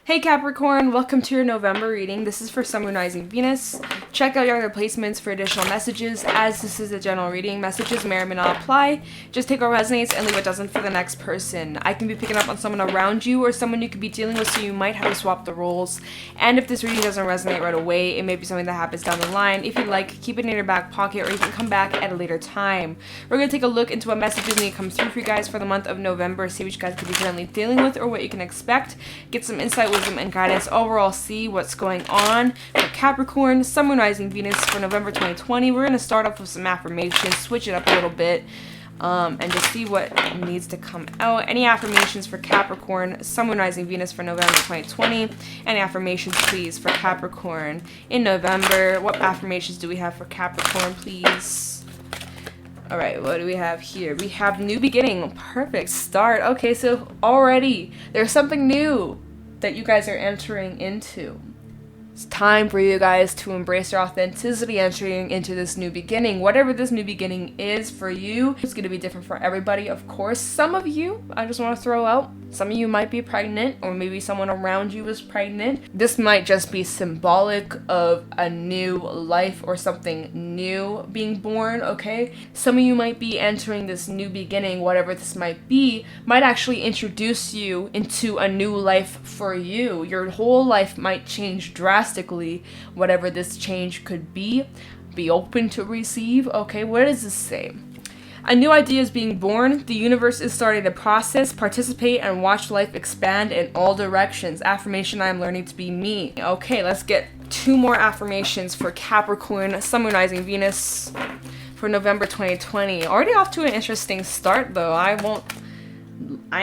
Hey Capricorn, welcome to your November reading. This is for Sun, Moon, Rising, Venus. Check out your other placements for additional messages. As this is a general reading, messages may or may not apply. Just take what resonates and leave what doesn't for the next person. I can be picking up on someone around you or someone you could be dealing with, so you might have to swap the roles. And if this reading doesn't resonate right away, it may be something that happens down the line. If you'd like, keep it in your back pocket or you can come back at a later time. We're going to take a look into what messages need to come through for you guys for the month of November, see what you guys could be currently dealing with or what you can expect. Get some insight, wisdom, and guidance. Overall, see what's going on for Capricorn, Sun, Moon, Rising, Venus for November 2020. We're going to start off with some affirmations, switch it up a little bit, and just see what needs to come out. Any affirmations for Capricorn, Sun, Moon, Rising, Venus for November 2020? Any affirmations, please, for Capricorn in November? What affirmations do we have for Capricorn, please? All right, what do we have here? We have new beginning. Perfect start. Okay, so already there's something new that you guys are entering into. It's time for you guys to embrace your authenticity, entering into this new beginning. Whatever this new beginning is for you, it's going to be different for everybody, of course. Some of you, I just want to throw out, some of you might be pregnant, or maybe someone around you is pregnant. This might just be symbolic of a new life or something new being born, okay? Some of you might be entering this new beginning, whatever this might be, might actually introduce you into a new life for you. Your whole life might change drastically, whatever this change could be. Be open to receive, okay? What does this say? A new idea is being born. The universe is starting the process. Participate and watch life expand in all directions. Affirmation, I am learning to be me. Okay, let's get two more affirmations for Capricorn, Sun, Moon, Rising, Venus for November 2020. Already off to an interesting start though. I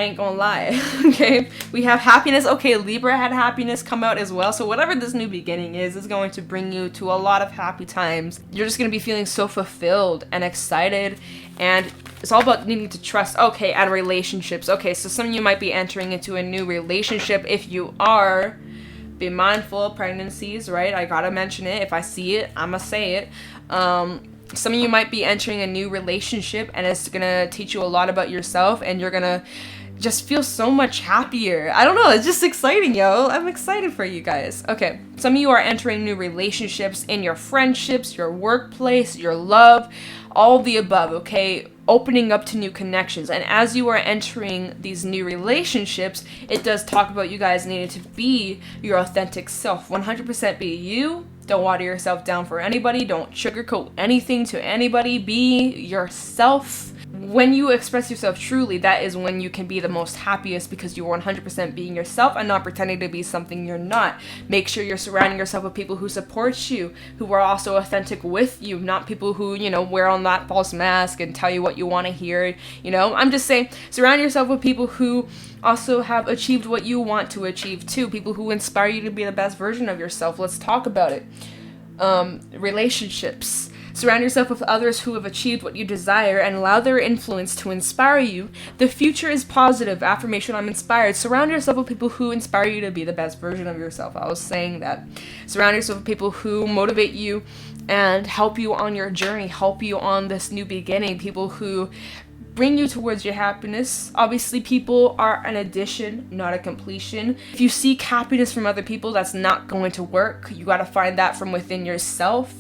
ain't gonna lie. Okay, we have happiness. Okay, Libra had happiness come out as well. So whatever this new beginning is going to bring you to a lot of happy times. You're just gonna be feeling so fulfilled and excited, and it's all about needing to trust. Okay, and relationships. Okay, so some of you might be entering into a new relationship. If you are, be mindful of pregnancies, right? I gotta mention it. If I see it, I'ma say it. Some of you might be entering a new relationship, and it's gonna teach you a lot about yourself, and you're gonna just feel so much happier. I don't know, it's just exciting, yo. I'm excited for you guys. Okay, some of you are entering new relationships in your friendships, your workplace, your love, all the above, okay? Opening up to new connections. And as you are entering these new relationships, it does talk about you guys needing to be your authentic self. 100% be you. Don't water yourself down for anybody. Don't sugarcoat anything to anybody. Be yourself. When you express yourself truly, that is when you can be the most happiest, because you're 100% being yourself and not pretending to be something you're not. Make sure you're surrounding yourself with people who support you, who are also authentic with you, not people who, you know, wear on that false mask and tell you what you want to hear. You know, I'm just saying, surround yourself with people who also have achieved what you want to achieve too. People who inspire you to be the best version of yourself. Let's talk about it. Relationships. Surround yourself with others who have achieved what you desire and allow their influence to inspire you. The future is positive. Affirmation, I'm inspired. Surround yourself with people who inspire you to be the best version of yourself. I was saying that. Surround yourself with people who motivate you and help you on your journey, help you on this new beginning. People who bring you towards your happiness. Obviously, people are an addition, not a completion. If you seek happiness from other people, that's not going to work. You got to find that from within yourself.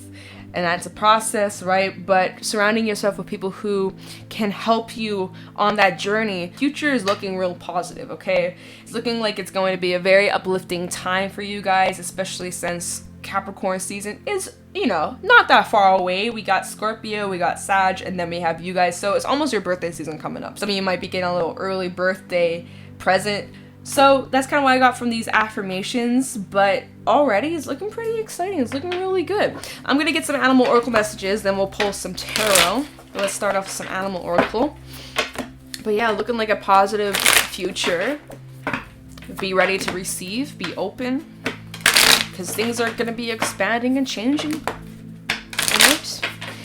And that's a process, right? But surrounding yourself with people who can help you on that journey. Future is looking real positive, okay? It's looking like it's going to be a very uplifting time for you guys, especially since Capricorn season is, you know, not that far away. We got Scorpio, we got Sag, and then we have you guys. So it's almost your birthday season coming up. Some of you might be getting a little early birthday present. So that's kind of what I got from these affirmations, but already it's looking pretty exciting. It's looking really good. I'm going to get some animal oracle messages, then we'll pull some tarot. Let's start off with some animal oracle. But yeah, looking like a positive future. Be ready to receive, be open, because things are going to be expanding and changing. Alright.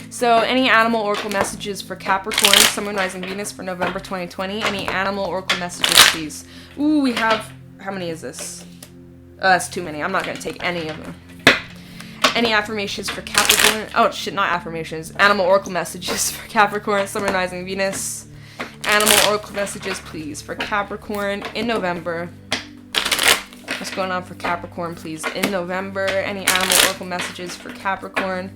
So any animal oracle messages for Capricorn, Sun, Moon, Rising, Venus for November 2020? Any animal oracle messages, please? Ooh, we have, how many is this? That's too many. I'm not going to take any of them. Any affirmations for Capricorn? Oh, shit, not affirmations. Animal oracle messages for Capricorn, Sun, Moon, Rising, Venus. Animal oracle messages, please, for Capricorn in November. What's going on for Capricorn, please? In November, any animal oracle messages for Capricorn?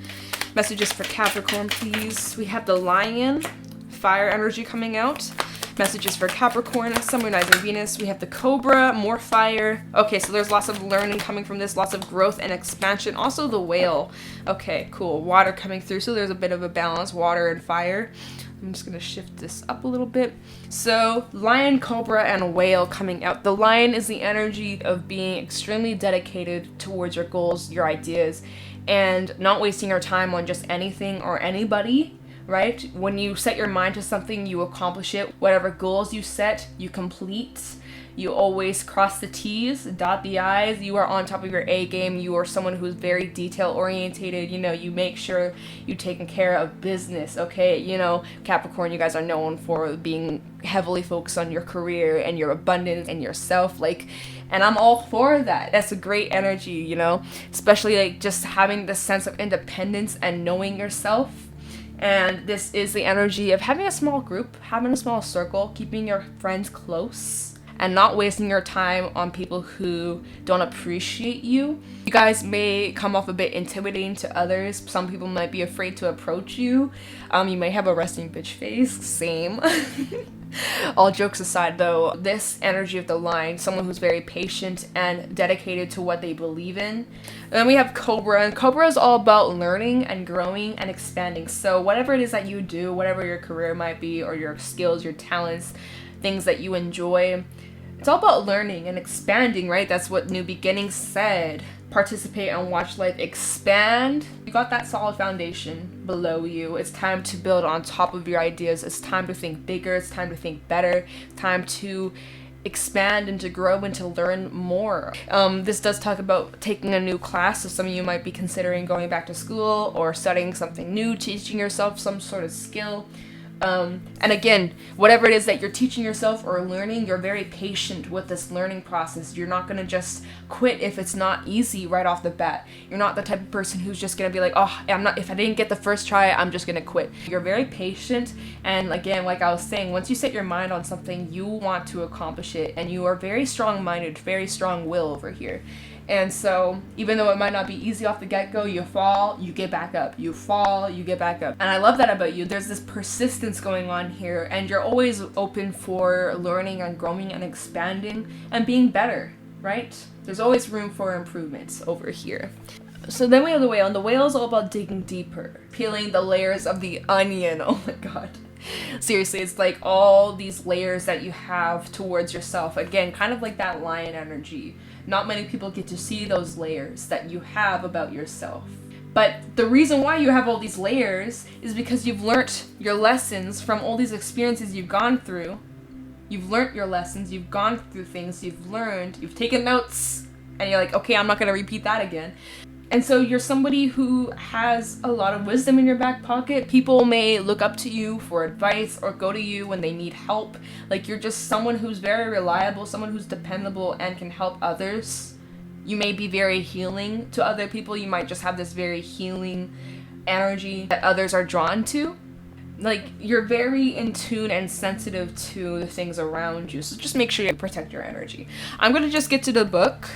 Messages for Capricorn, please. We have the Lion, fire energy coming out. Messages for Capricorn, Sun, Moon, Rising, Venus. We have the Cobra, more fire. Okay, so there's lots of learning coming from this, lots of growth and expansion. Also the Whale. Okay, cool. Water coming through, so there's a bit of a balance, water and fire. I'm just going to shift this up a little bit. So, Lion, Cobra, and Whale coming out. The Lion is the energy of being extremely dedicated towards your goals, your ideas, and not wasting your time on just anything or anybody. Right? When you set your mind to something, you accomplish it. Whatever goals you set, you complete. You always cross the T's, dot the I's. You are on top of your A game. You are someone who's very detail orientated. You know, you make sure you're taking care of business, okay? You know, Capricorn, you guys are known for being heavily focused on your career and your abundance and yourself. Like, and I'm all for that. That's a great energy, you know? Especially like just having the sense of independence and knowing yourself. And this is the energy of having a small group, having a small circle, keeping your friends close, and not wasting your time on people who don't appreciate you. You guys may come off a bit intimidating to others. Some people might be afraid to approach you. You may have a resting bitch face. Same. All jokes aside though, this energy of the Lion, someone who's very patient and dedicated to what they believe in. And then we have Cobra, and Cobra is all about learning and growing and expanding. So whatever it is that you do, whatever your career might be, or your skills, your talents, things that you enjoy, it's all about learning and expanding, right? That's what New Beginnings said. Participate and watch life expand. You got that solid foundation below you. It's time to build on top of your ideas. It's time to think bigger. It's time to think better. It's time to expand and to grow and to learn more. This does talk about taking a new class, so some of you might be considering going back to school or studying something new, teaching yourself some sort of skill. And again, whatever it is that you're teaching yourself or learning, you're very patient with this learning process. You're not going to just quit if it's not easy right off the bat. You're not the type of person who's just going to be like, oh, if I didn't get the first try, I'm just going to quit. You're very patient. And again, like I was saying, once you set your mind on something, you want to accomplish it. And you are very strong-minded, very strong will over here. And so, even though it might not be easy off the get-go, you fall, you get back up. You fall, you get back up. And I love that about you. There's this persistence going on here, and you're always open for learning and growing and expanding and being better, right? There's always room for improvements over here. So then we have the Whale, and the Whale is all about digging deeper, peeling the layers of the onion. Oh my god. Seriously, it's like all these layers that you have towards yourself. Again, kind of like that Lion energy. Not many people get to see those layers that you have about yourself. But the reason why you have all these layers is because you've learnt your lessons from all these experiences you've gone through. You've learnt your lessons, you've gone through things, you've learned, you've taken notes, and you're like, okay, I'm not going to repeat that again. And so you're somebody who has a lot of wisdom in your back pocket. People may look up to you for advice or go to you when they need help. Like, you're just someone who's very reliable, someone who's dependable and can help others. You may be very healing to other people. You might just have this very healing energy that others are drawn to. Like, you're very in tune and sensitive to the things around you. So just make sure you protect your energy. I'm going to just get to the book.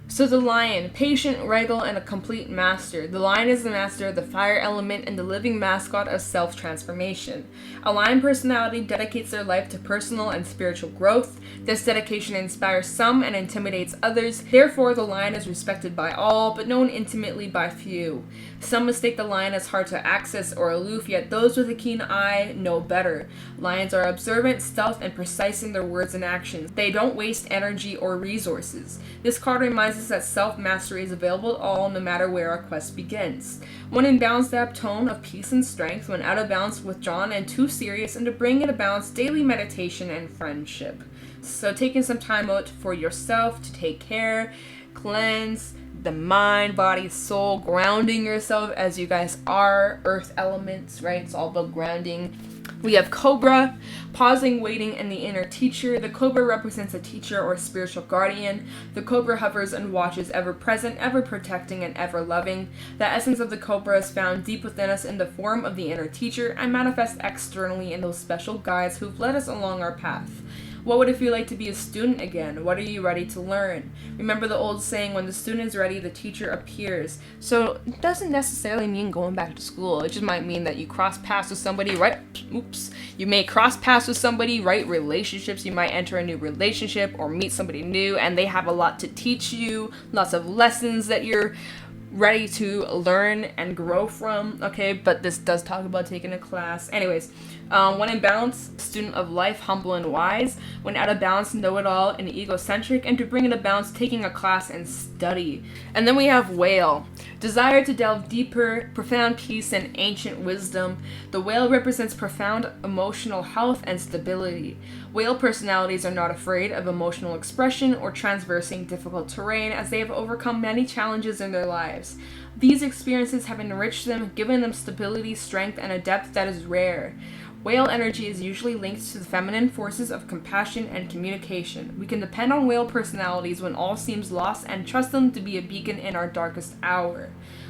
So the Lion, patient, regal, and a complete master. The Lion is the master of the fire element and the living mascot of self-transformation. A Lion personality dedicates their life to personal and spiritual growth. This dedication inspires some and intimidates others. Therefore, the Lion is respected by all, but known intimately by few. Some mistake the Lion as hard to access or aloof, yet those with a keen eye know better. Lions are observant, stealth, and precise in their words and actions. They don't waste energy or resources. This card reminds us that self-mastery is available to all, no matter where our quest begins. When in balance, they have tone of peace and strength. When out of balance, withdrawn and too serious, and to bring into balance, daily meditation and friendship. So taking some time out for yourself to take care, cleanse the mind, body, soul, grounding yourself as you guys are earth elements, right? It's all about grounding. We have Cobra, pausing, waiting, and the inner teacher. The Cobra represents a teacher or spiritual guardian. The Cobra hovers and watches, ever present, ever protecting, and ever loving. The essence of the Cobra is found deep within us in the form of the inner teacher and manifests externally in those special guides who've led us along our path. What would it feel like to be a student again? What are you ready to learn? Remember the old saying, when the student is ready, the teacher appears. So it doesn't necessarily mean going back to school. It just might mean that you cross paths with somebody, right? Oops. You may cross paths with somebody, right? Relationships. You might enter a new relationship or meet somebody new, and they have a lot to teach you. Lots of lessons that you're ready to learn and grow from, okay? But this does talk about taking a class. Anyways, when in balance, student of life, humble and wise. When out of balance, know-it-all and egocentric. And to bring it a balance, taking a class and study. And then we have whale. Desire to delve deeper, profound peace and ancient wisdom. The whale represents profound emotional health and stability. Whale personalities are not afraid of emotional expression or traversing difficult terrain, as they have overcome many challenges in their lives. These experiences have enriched them, given them stability, strength, and a depth that is rare. Whale energy is usually linked to the feminine forces of compassion and communication. We can depend on whale personalities when all seems lost and trust them to be a beacon in our darkest hour.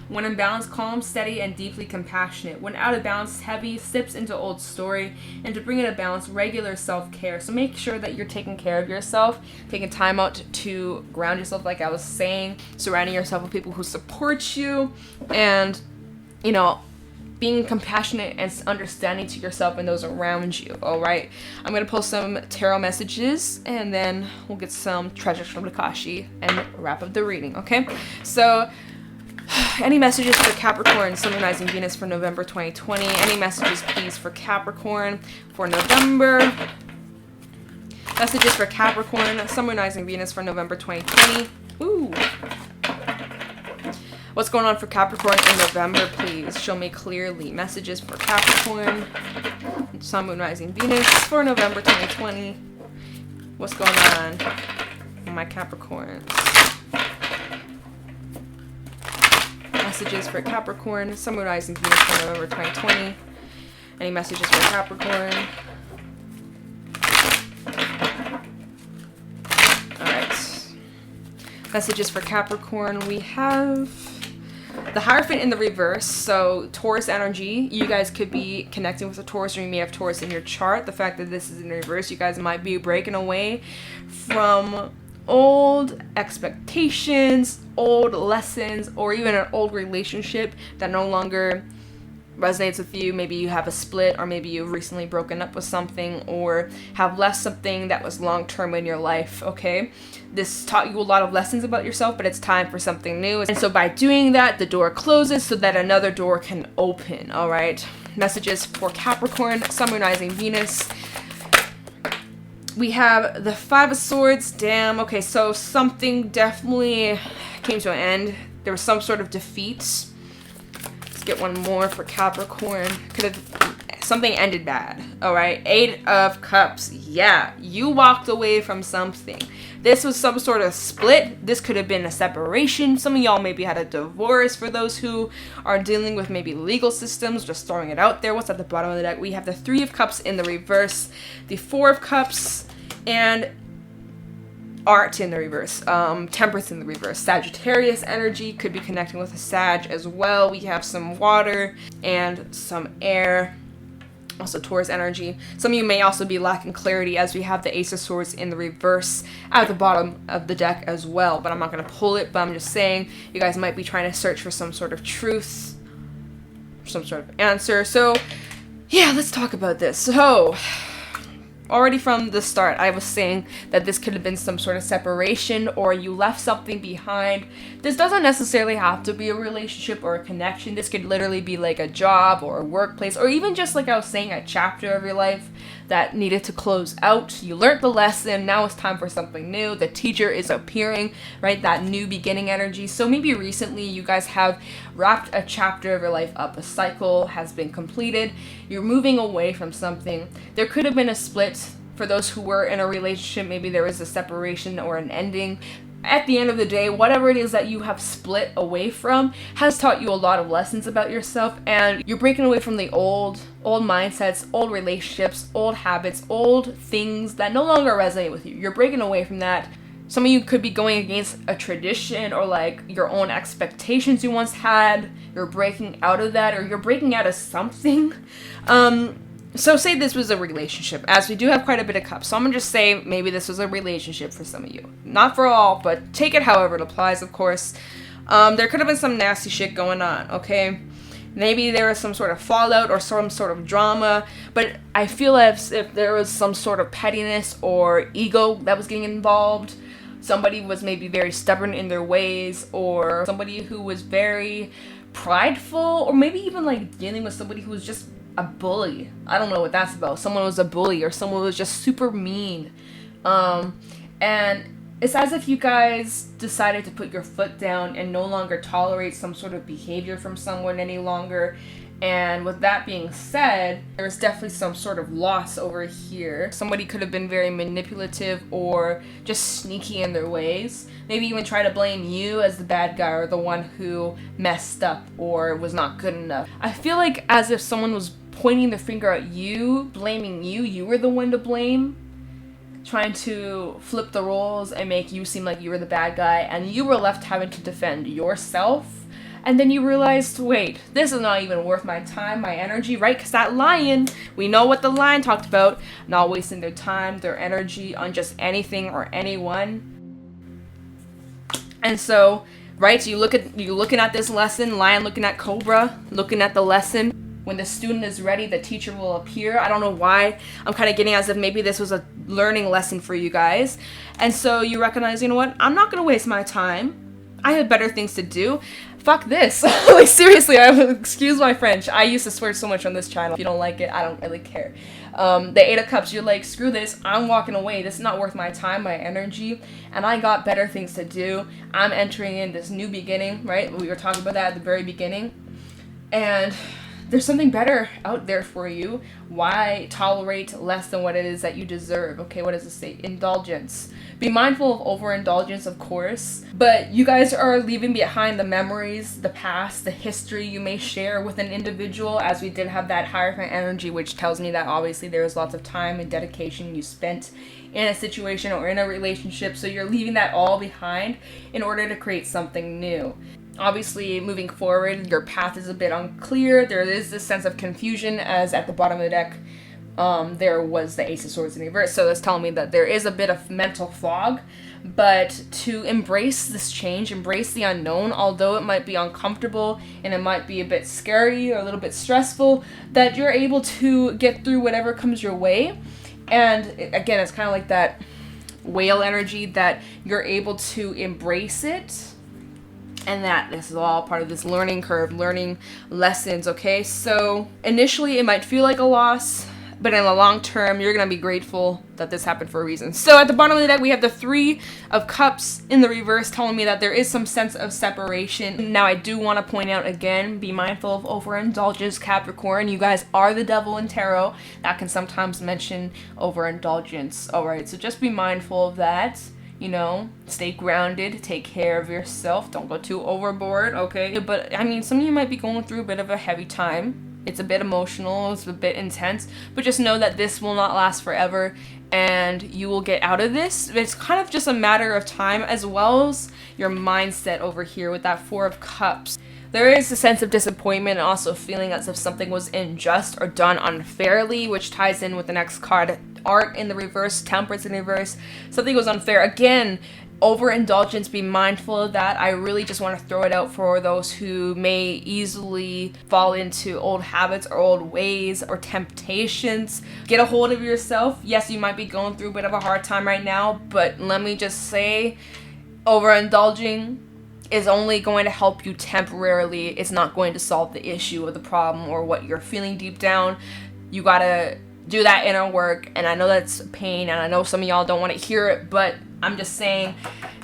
When in balance, calm, steady, and deeply compassionate. When out of balance, heavy, sips into old story. And to bring it a balance, regular self-care. So make sure that you're taking care of yourself, taking time out to ground yourself, like I was saying, surrounding yourself with people who support you, and, you know, being compassionate and understanding to yourself and those around you, alright? I'm going to pull some tarot messages, and then we'll get some treasures from Tikashi and wrap up the reading, okay? So, any messages for Capricorn, Sun, Moon, Rising, Venus for November 2020? Any messages, please, for Capricorn for November? Messages for Capricorn, Sun, Moon, Rising, Venus for November 2020. Ooh. What's going on for Capricorn in November, please? Show me clearly. Messages for Capricorn, Sun, Moon, Rising, Venus for November 2020. What's going on for my Capricorns? Messages for Capricorn, Sun, Moon, Rising, Venus for November 2020. Any messages for Capricorn? Alright. Messages for Capricorn. We have the Hierophant in the reverse, so Taurus energy. You guys could be connecting with a Taurus, or you may have Taurus in your chart. The fact that this is in reverse, you guys might be breaking away from old expectations, old lessons, or even an old relationship that no longer resonates with you. Maybe you have a split, or maybe you've recently broken up with something, or have left something that was long-term in your life, okay? This taught you a lot of lessons about yourself, but it's time for something new. And so by doing that, the door closes so that another door can open, all right? Messages for Capricorn, Sun, Moon, Rising, Venus. We have the Five of Swords. Damn. Okay, so something definitely came to an end. There was some sort of defeat. Let's get one more for Capricorn. Something ended bad. All right. Eight of Cups. Yeah, you walked away from something. This was some sort of split. This could have been a separation. Some of y'all maybe had a divorce. For those who are dealing with maybe legal systems, just throwing it out there. What's at the bottom of the deck? We have the Three of Cups in the reverse, the Four of Cups, and Art in the reverse. Temperance in the reverse. Sagittarius energy could be connecting with a Sag as well. We have some water and some air. Also Taurus energy. Some of you may also be lacking clarity, as we have the Ace of Swords in the reverse at the bottom of the deck as well. But I'm not going to pull it, but I'm just saying you guys might be trying to search for some sort of truth, some sort of answer. So yeah, let's talk about this. So already from the start, I was saying that this could have been some sort of separation, or you left something behind. This doesn't necessarily have to be a relationship or a connection. This could literally be like a job or a workplace, or even just like I was saying, a chapter of your life that needed to close out. You learned the lesson. Now it's time for something new. The teacher is appearing, right? That new beginning energy. So maybe recently you guys have wrapped a chapter of your life up. A cycle has been completed. You're moving away from something. There could have been a split. For those who were in a relationship, maybe there was a separation or an ending. At the end of the day, whatever it is that you have split away from has taught you a lot of lessons about yourself, and you're breaking away from the old mindsets, old relationships, old habits, old things that no longer resonate with you. You're breaking away from that. Some of you could be going against a tradition, or like your own expectations you once had. You're breaking out of that, or you're breaking out of something. So say this was a relationship, as we do have quite a bit of cups. So I'm going to just say maybe this was a relationship for some of you. Not for all, but take it however it applies, of course. There could have been some nasty shit going on, okay? Maybe there was some sort of fallout or some sort of drama, but I feel as if there was some sort of pettiness or ego that was getting involved. Somebody was maybe very stubborn in their ways, or somebody who was very prideful, or maybe even like dealing with somebody who was just a bully. I don't know what that's about. Someone was a bully, or someone was just super mean. And it's as if you guys decided to put your foot down and no longer tolerate some sort of behavior from someone any longer. And with that being said, there's definitely some sort of loss over here. Somebody could have been very manipulative or just sneaky in their ways. Maybe even try to blame you as the bad guy or the one who messed up or was not good enough. I feel like as if someone was pointing the finger at you, blaming you. You were the one to blame. Trying to flip the roles and make you seem like you were the bad guy, and you were left having to defend yourself. And then you realized, wait, this is not even worth my time, my energy, right? Because that lion, we know what the lion talked about, not wasting their time, their energy on just anything or anyone. And so, right, so you're looking at this lesson, lion looking at cobra, looking at the lesson. When the student is ready, the teacher will appear. I don't know why. I'm kind of getting as if maybe this was a learning lesson for you guys. And so you recognize, you know what? I'm not going to waste my time. I have better things to do. Fuck this. Like, seriously, excuse my French. I used to swear so much on this channel. If you don't like it, I don't really care. The Eight of Cups, you're like, screw this. I'm walking away. This is not worth my time, my energy. And I got better things to do. I'm entering in this new beginning, right? We were talking about that at the very beginning. And there's something better out there for you. Why tolerate less than what it is that you deserve? Okay, what does it say? Indulgence. Be mindful of overindulgence, of course, but you guys are leaving behind the memories, the past, the history you may share with an individual, as we did have that Hierophant energy, which tells me that obviously there was lots of time and dedication you spent in a situation or in a relationship, so you're leaving that all behind in order to create something new. Obviously, moving forward, your path is a bit unclear. There is this sense of confusion, as at the bottom of the deck, there was the Ace of Swords in reverse. So that's telling me that there is a bit of mental fog. But to embrace this change, embrace the unknown, although it might be uncomfortable and it might be a bit scary or a little bit stressful, that you're able to get through whatever comes your way. And again, it's kind of like that whale energy, that you're able to embrace it. And that this is all part of this learning curve, learning lessons, okay? So initially it might feel like a loss, but in the long term, you're going to be grateful that this happened for a reason. So at the bottom of the deck, we have the Three of Cups in the reverse, telling me that there is some sense of separation. Now, I do want to point out again, be mindful of overindulgence, Capricorn. You guys are the devil in tarot. That can sometimes mention overindulgence. All right, so just be mindful of that. You know, stay grounded, take care of yourself, don't go too overboard, okay? But, I mean, some of you might be going through a bit of a heavy time. It's a bit emotional, it's a bit intense, but just know that this will not last forever, and you will get out of this. It's kind of just a matter of time, as well as your mindset over here with that Four of Cups. There is a sense of disappointment and also feeling as if something was unjust or done unfairly, which ties in with the next card, Art in the reverse, Temperance in reverse. Something was unfair. Again, overindulgence, be mindful of that. I really just want to throw it out for those who may easily fall into old habits or old ways or temptations. Get a hold of yourself. Yes, you might be going through a bit of a hard time right now, but let me just say, overindulging is only going to help you temporarily. It's not going to solve the issue or the problem or what you're feeling deep down. You gotta do that inner work, and I know that's pain, and I know some of y'all don't want to hear it, but I'm just saying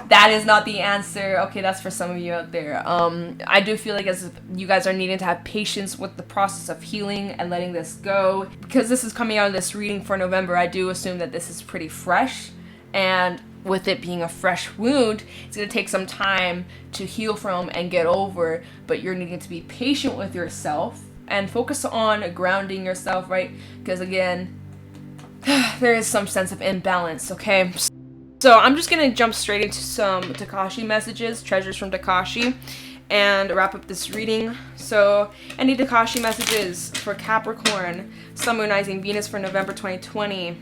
that is not the answer. Okay, that's for some of you out there. I do feel like as you guys are needing to have patience with the process of healing and letting this go, because this is coming out of this reading for November. I do assume that this is pretty fresh, and with it being a fresh wound, it's going to take some time to heal from and get over, but you're needing to be patient with yourself and focus on grounding yourself, right? Because again, there is some sense of imbalance, okay? So I'm just going to jump straight into some Tikashi messages, treasures from Tikashi. and wrap up this reading. So, Andi Tikashi messages for Capricorn, Sun, Moon, Rising, Venus for November 2020.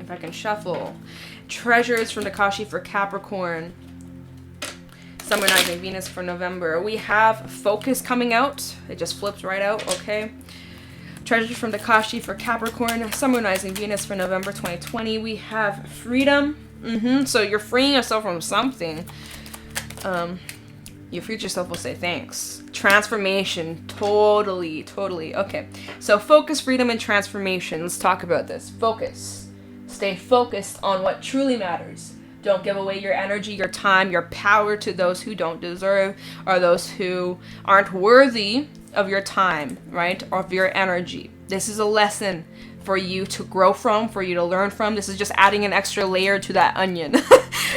If I can shuffle. Treasures from Tikashi for Capricorn, Sun, Moon, Rising, Venus for November. We have Focus coming out. It just flips right out, okay? Treasures from Tikashi for Capricorn, Sun, Moon, Rising, Venus for November 2020. We have Freedom. So you're freeing yourself from something. Your future self will say thanks. Transformation. Totally. Okay. So focus, freedom, and transformation. Let's talk about this. Focus. Stay focused on what truly matters. Don't give away your energy, your time, your power to those who don't deserve, or those who aren't worthy of your time, right? Or of your energy. This is a lesson for you to grow from, for you to learn from. This is just adding an extra layer to that onion.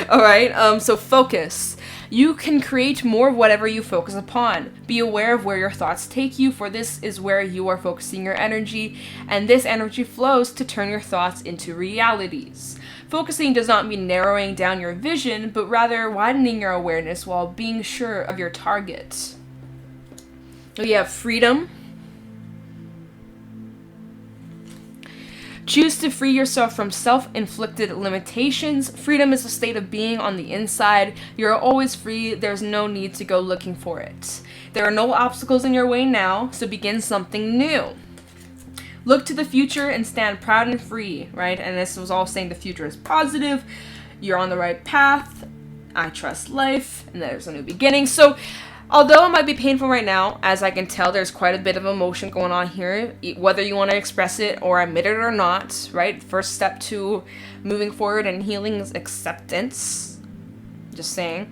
All right. So focus. You can create more of whatever you focus upon. Be aware of where your thoughts take you, for this is where you are focusing your energy, and this energy flows to turn your thoughts into realities. Focusing does not mean narrowing down your vision, but rather widening your awareness while being sure of your target. We have freedom. Choose to free yourself from self-inflicted limitations. Freedom is a state of being on the inside. You're always free. There's no need to go looking for it. There are no obstacles in your way now, so begin something new. Look to the future and stand proud and free, right? And this was all saying the future is positive. You're on the right path. I trust life, and there's a new beginning. So, although it might be painful right now, as I can tell, there's quite a bit of emotion going on here, whether you want to express it or admit it or not, right? First step to moving forward and healing is acceptance. Just saying.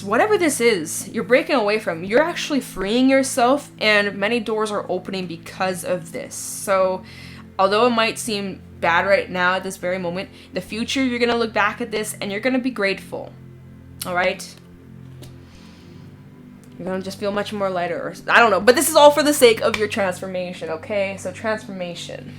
Whatever this is, you're breaking away from, you're actually freeing yourself, and many doors are opening because of this. So, although it might seem bad right now at this very moment, in the future, you're going to look back at this and you're going to be grateful. All right? You're going to just feel much more lighter. I don't know. But this is all for the sake of your transformation, okay? So transformation.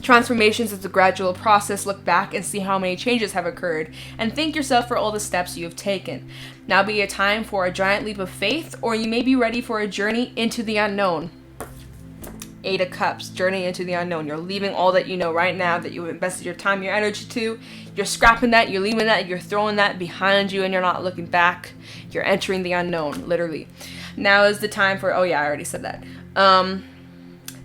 Transformations is a gradual process. Look back and see how many changes have occurred. And thank yourself for all the steps you have taken. Now be a time for a giant leap of faith, or you may be ready for a journey into the unknown. 8 of Cups, journey into the unknown. You're leaving all that you know right now, that you've invested your time, your energy to. You're scrapping that, you're leaving that, you're throwing that behind you, and you're not looking back. You're entering the unknown, literally. Now is the time for, I already said that.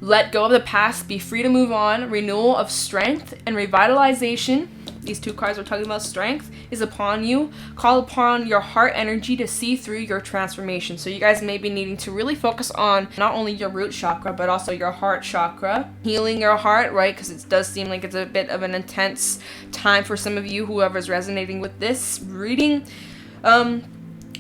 Let go of the past, be free to move on. Renewal of strength and revitalization. These 2 cards are talking about strength is upon you. Call upon your heart energy to see through your transformation. So you guys may be needing to really focus on not only your root chakra, but also your heart chakra. Healing your heart, right? Because it does seem like it's a bit of an intense time for some of you, whoever's resonating with this reading.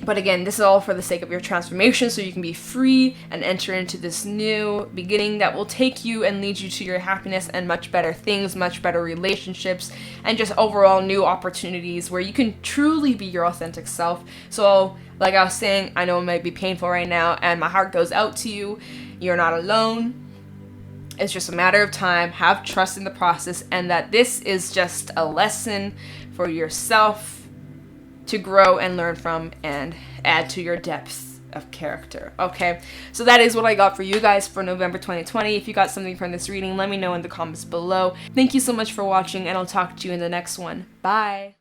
But again, this is all for the sake of your transformation, so you can be free and enter into this new beginning that will take you and lead you to your happiness and much better things, much better relationships, and just overall new opportunities where you can truly be your authentic self. So, like I was saying, I know it might be painful right now, and my heart goes out to you. You're not alone. It's just a matter of time. Have trust in the process, and that this is just a lesson for yourself to grow and learn from and add to your depth of character. Okay, so that is what I got for you guys for November 2020. If you got something from this reading, let me know in the comments below. Thank you so much for watching, and I'll talk to you in the next one. Bye.